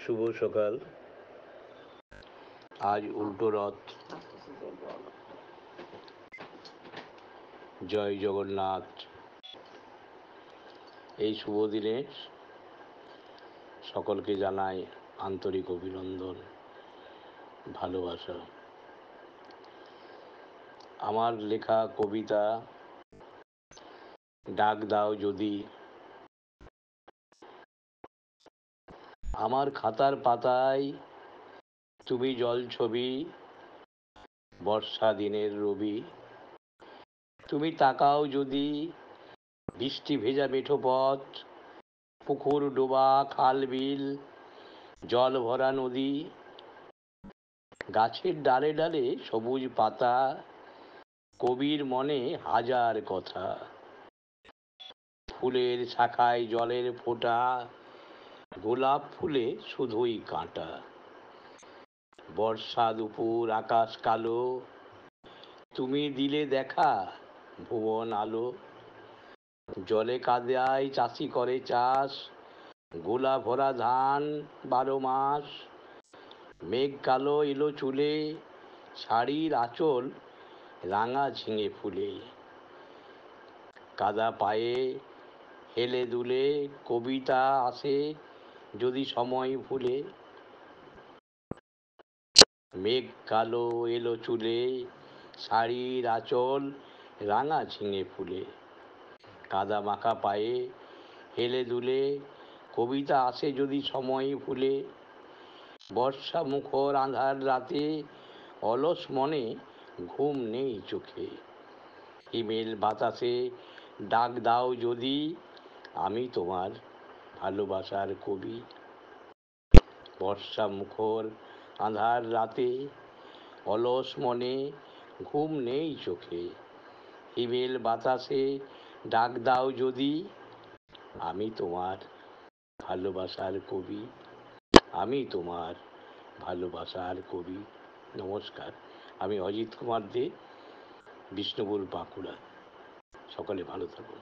শুভ সকাল। আজ উল্টো রথ। জয় জগন্নাথ। এই শুভ দিনে সকলকে জানাই আন্তরিক অভিনন্দন, ভালোবাসা। আমার লেখা কবিতা ডাক দাও যদি, আমার খাতার পাতায় তুমি জলছবি, বর্ষা দিনের রবি। তুমি তাকাও যদি, বৃষ্টি ভেজা মেঠো পথ, পুকুর ডোবা খাল বিল, জল ভরা নদী, গাছের ডালে ডালে সবুজ পাতা, কবির মনে হাজার কথা। ফুলের শাখায় জলের ফোঁটা, গোলাপ ফুলে শুধুই কাঁটা। বর্ষা দুপুর আকাশ কালো, তুমি দিলে দেখা ভুবন আলো। জলে কাদায় চাষি করে চাষ, গোলা ভরা ধান 12 মাস। মেঘ কালো এলো চুলে, শাড়ির আঁচল রাঙা ঝিঙে ফুলে। কাদা পায়ে হেলে দুলে, কবিতা আসে যদি সময় ভুলে। মেঘ কালো এলো চুলে, শাড়ির আঁচল রাঙা ঝিঙে ফুলে। কাদা মাখা পায়ে হেলে দুলে, কবিতা আসে যদি সময় ভুলে। বর্ষা মুখর আঁধার রাতে, অলস মনে ঘুম নেই চোখে। হিমেল বাতাসে ডাক দাও যদি, আমি তোমার ভালোবাসার কবি। বর্ষা মুখর আঁধার রাতে, অলস মনে ঘুম নেই চোখে। হিমেল বাতাসে ডাক দাও যদি, আমি তোমার ভালোবাসার কবি। আমি তোমার ভালোবাসার কবি। নমস্কার, আমি অজিত কুমার দে, বিষ্ণুপুর, বাঁকুড়া। সকলে ভালো থাকুন।